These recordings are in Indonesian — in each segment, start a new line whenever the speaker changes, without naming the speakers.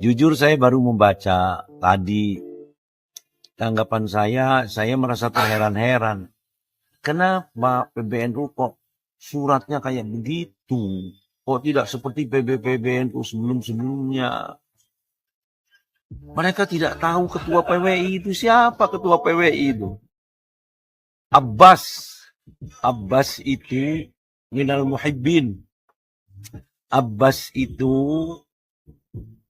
Jujur saya baru membaca tadi, tanggapan saya merasa terheran-heran. Kenapa PBNU kok suratnya kayak begitu? Kok tidak seperti PBNU sebelum-sebelumnya? Mereka tidak tahu ketua PWI itu siapa. Ketua PWI itu Abbas itu minal muhibbin. Abbas itu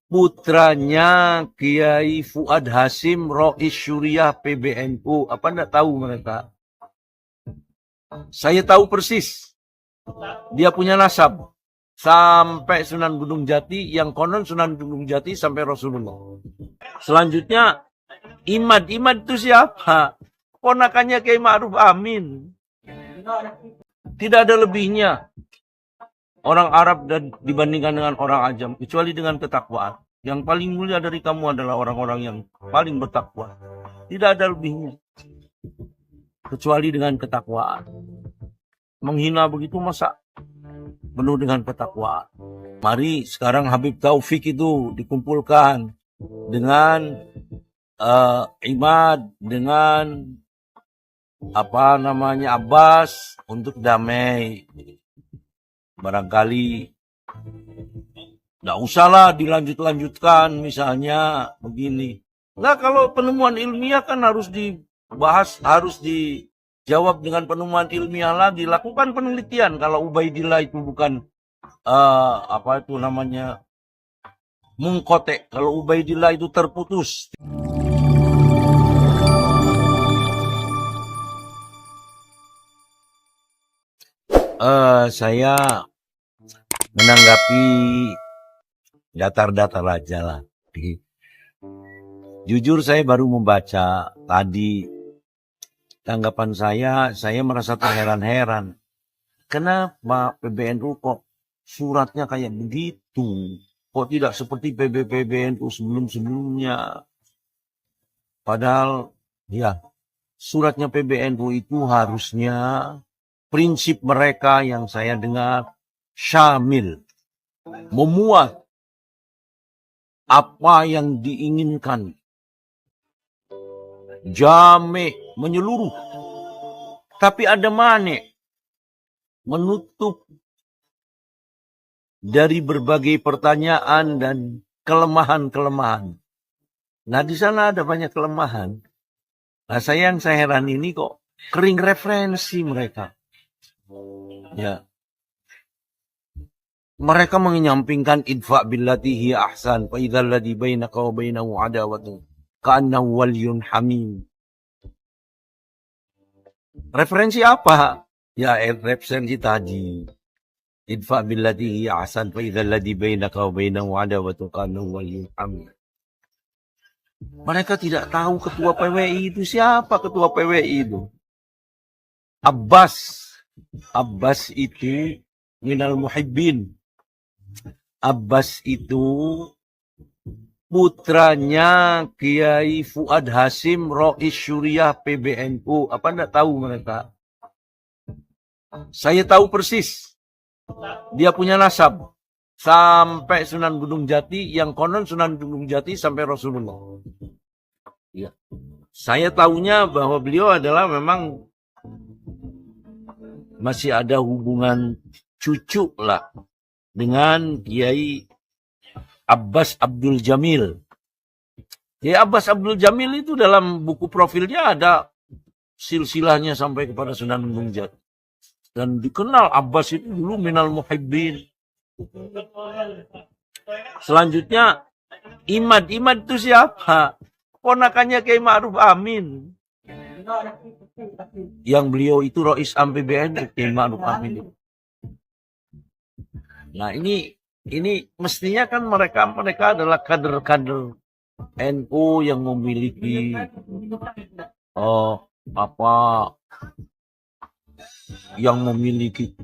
putranya Kiai Fuad Hasim Rois Syuriah PBNU. Apa enggak tahu mereka? Saya tahu persis. Dia punya nasab sampai Sunan Gunung Jati, yang konon Sunan Gunung Jati sampai Rasulullah. Selanjutnya Imad itu siapa? Ponakannya Kiai Ma'ruf Amin. Tidak ada lebihnya orang Arab dan dibandingkan dengan orang Ajam, kecuali dengan ketakwaan. Yang paling mulia dari kamu adalah orang-orang yang paling bertakwa. Tidak ada lebihnya, kecuali dengan ketakwaan. Menghina begitu masa penuh dengan ketakwaan. Mari sekarang Habib Taufik itu dikumpulkan dengan Imad, dengan Abbas untuk damai. Barangkali nggak usahlah dilanjutkan misalnya begini. Nah, kalau penemuan ilmiah kan harus dibahas, harus dijawab dengan penemuan ilmiah lagi. Lakukan penelitian. Kalau Ubaidillah itu bukan mungkotek. Kalau Ubaidillah itu terputus. Saya menanggapi datar-datar aja lah. Jujur saya baru membaca tadi, tanggapan saya merasa terheran-heran. Kenapa PBNU kok suratnya kayak begitu? Kok tidak seperti PBNU sebelum-sebelumnya? Padahal ya, suratnya PBNU itu harusnya prinsip mereka yang saya dengar syamil, memuat apa yang diinginkan, jame, menyeluruh. Tapi ada mane, menutup dari berbagai pertanyaan dan kelemahan-kelemahan. Nah, di sana ada banyak kelemahan. Nah, saya heran ini kok kering referensi mereka. Ya. Mereka menyampingkan idfa billati hiya ahsan fa idzal ladzi bainaka wa bainahu adawatun ka'annahu waliyyun hamim. Referensi apa? Ya, referensi tadi. Idfa billati hiya ahsan fa idzal ladzi bainaka wa bainahu adawatun ka'annahu waliyyun hamim. Mereka tidak tahu ketua PWI itu siapa. Ketua PWI itu Abbas itu minal muhibbin. Abbas itu putranya Kiai Fuad Hasim Rois Syuriah PBNU. Apa enggak tahu mereka? Saya tahu persis. Dia punya nasab sampai Sunan Gunung Jati, yang konon Sunan Gunung Jati sampai Rasulullah. Ya. Saya tahunya bahwa beliau adalah memang masih ada hubungan cucu lah dengan Kiai Abbas Abdul Jamil. Kiai Abbas Abdul Jamil itu dalam buku profilnya ada silsilahnya sampai kepada Sunan Gunung Jati. Dan dikenal Abbas itu dulu minal muhibbin. Selanjutnya Imad itu siapa? Ponakannya Kiai Ma'ruf Amin. Yang beliau itu Rois PBNU, Kiai Ma'ruf Amin. Nah, ini mestinya kan mereka adalah kader-kader NU yang memiliki yang memiliki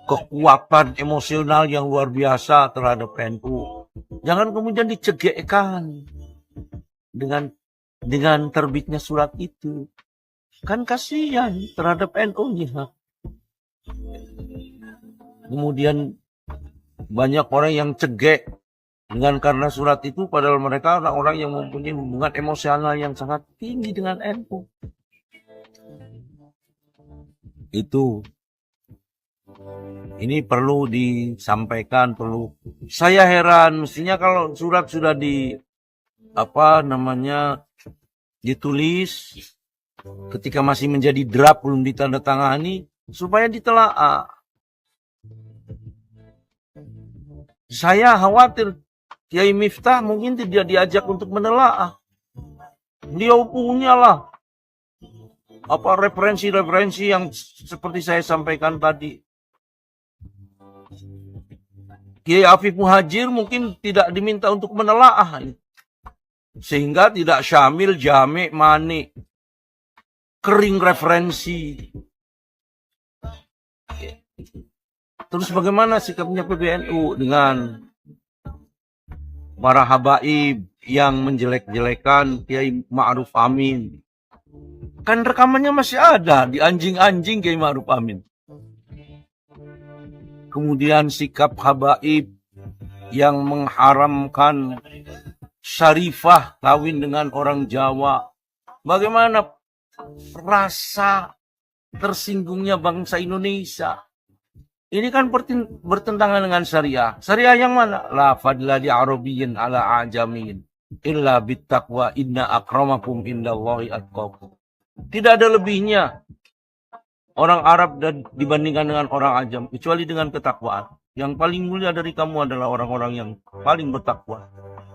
kekuatan emosional yang luar biasa terhadap NU. Jangan kemudian dicegekkan dengan terbitnya surat itu. Kan kasihan terhadap NU-nya. Kemudian banyak orang yang cegek Dengan karena surat itu, padahal mereka orang-orang yang mempunyai hubungan emosional yang sangat tinggi dengan NU. Itu. Ini perlu disampaikan, perlu. Saya heran, mestinya kalau surat sudah ditulis, ketika masih menjadi draft belum ditandatangani, supaya ditelaah. Saya khawatir Kiai Miftah mungkin tidak diajak untuk menelaah. Dia punyalah referensi-referensi yang seperti saya sampaikan tadi. Kiai Afif Muhajir mungkin tidak diminta untuk menelaah, sehingga tidak syamil, jami', mani, kering referensi. Terus bagaimana sikapnya PBNU dengan para habaib yang menjelek-jelekan Kiai Ma'ruf Amin? Kan rekamannya masih ada di anjing-anjing Kiai Ma'ruf Amin. Kemudian sikap habaib yang mengharamkan syarifah kawin dengan orang Jawa. Bagaimana rasa tersinggungnya bangsa Indonesia? Ini kan bertentangan dengan syariah. Syariah yang mana? La fadla di Arabiyyin ala ajamin illa bittaqwa inna akramakum indallahi atqakum. Tidak ada lebihnya orang Arab dibandingkan dengan orang Ajam, kecuali dengan ketakwaan. Yang paling mulia dari kamu adalah orang-orang yang paling bertakwa.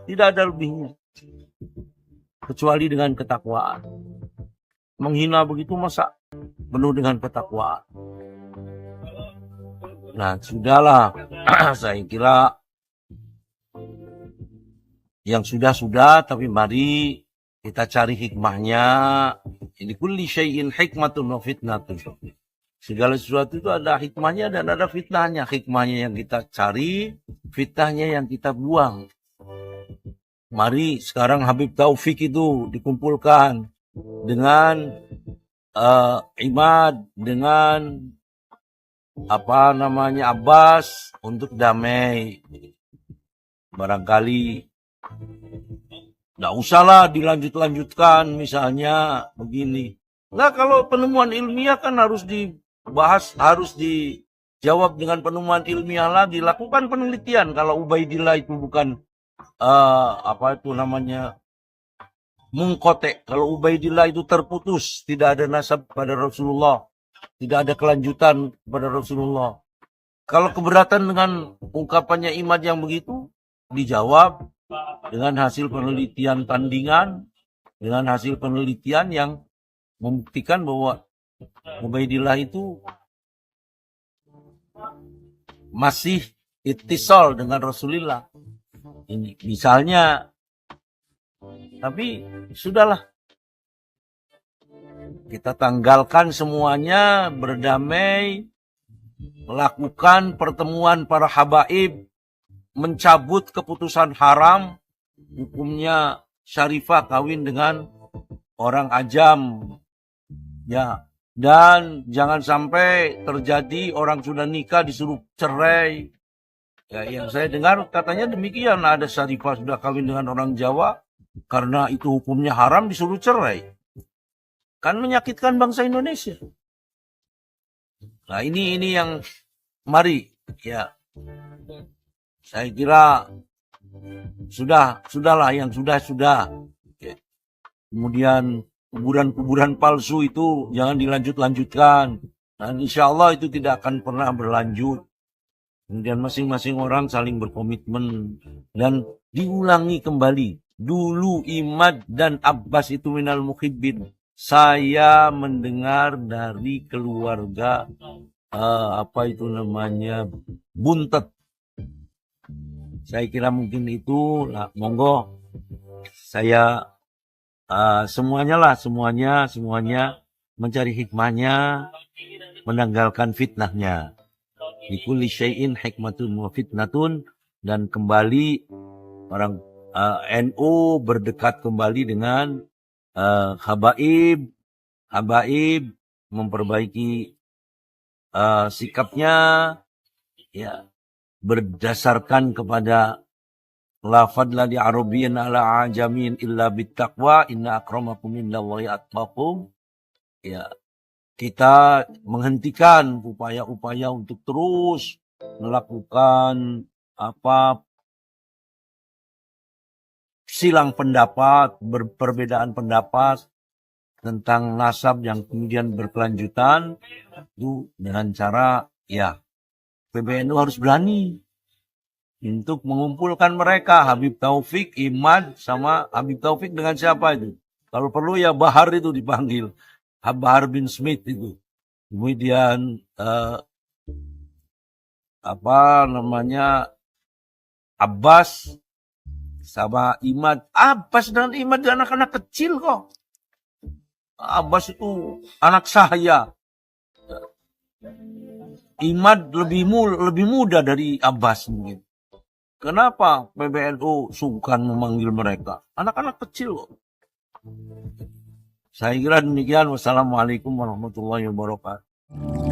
Tidak ada lebihnya, kecuali dengan ketakwaan. Menghina begitu masa penuh dengan ketakwaan. Nah, sudahlah. Saya kira yang sudah-sudah, tapi mari kita cari hikmahnya. Ini kulli syai'in hikmatun wa fitnatun. Segala sesuatu itu ada hikmahnya dan ada fitnahnya. Hikmahnya yang kita cari, fitnahnya yang kita buang. Mari sekarang Habib Taufik itu dikumpulkan dengan Imad, dengan Abbas untuk damai. Barangkali nggak usahlah dilanjutkan misalnya begini. Nah, kalau penemuan ilmiah kan harus dibahas, harus dijawab dengan penemuan ilmiah lagi. Lakukan penelitian. Kalau Ubaidillah itu bukan mungkotek. Kalau Ubaidillah itu terputus, tidak ada nasab pada Rasulullah, tidak ada kelanjutan pada Rasulullah. Kalau keberatan dengan ungkapannya Imad yang begitu, dijawab dengan hasil penelitian tandingan, dengan hasil penelitian yang membuktikan bahwa Ubaidillah itu masih ittisal dengan Rasulullah. Ini misalnya, tapi sudahlah. Kita tanggalkan semuanya, berdamai, melakukan pertemuan para habaib, mencabut keputusan haram, hukumnya syarifah kawin dengan orang Ajam. Ya, dan jangan sampai terjadi orang sudah nikah disuruh cerai. Ya, yang saya dengar katanya demikian, ada syarifah sudah kawin dengan orang Jawa, karena itu hukumnya haram disuruh cerai. Kan menyakitkan bangsa Indonesia. Nah, ini yang mari ya. Saya kira sudahlah yang sudah. Ya. Kemudian kuburan palsu itu jangan dilanjutkan. Dan insya Allah itu tidak akan pernah berlanjut. Kemudian masing-masing orang saling berkomitmen dan diulangi kembali. Dulu Imad dan Abbas itu minal muhibbin. Saya mendengar dari keluarga Buntet. Saya kira mungkin itu, monggo saya semuanya mencari hikmahnya, menanggalkan fitnahnya. Likulli syai'in hikmatun wa fitnatun, dan kembali orang NU berdekat kembali dengan habaib memperbaiki sikapnya ya, berdasarkan kepada La fadla li arabiyyin ala ajamin illa bittaqwa inna akramakum indallahi atqakum. Ya, kita menghentikan upaya-upaya untuk terus melakukan silang pendapat, perbedaan pendapat tentang nasab yang kemudian berkelanjutan itu dengan cara PBNU harus berani untuk mengumpulkan mereka. Habib Taufik, Imad, sama Habib Taufik dengan siapa itu? Kalau perlu ya Bahar itu dipanggil. Bahar bin Smith itu. Kemudian Abbas sama Imad. Abbas dan Imad itu anak-anak kecil kok. Abbas itu anak saya. Imad lebih muda dari Abbas mungkin. Kenapa PBNU sungkan memanggil mereka? Anak-anak kecil kok. Saya kira demikian. Wassalamualaikum warahmatullahi wabarakatuh.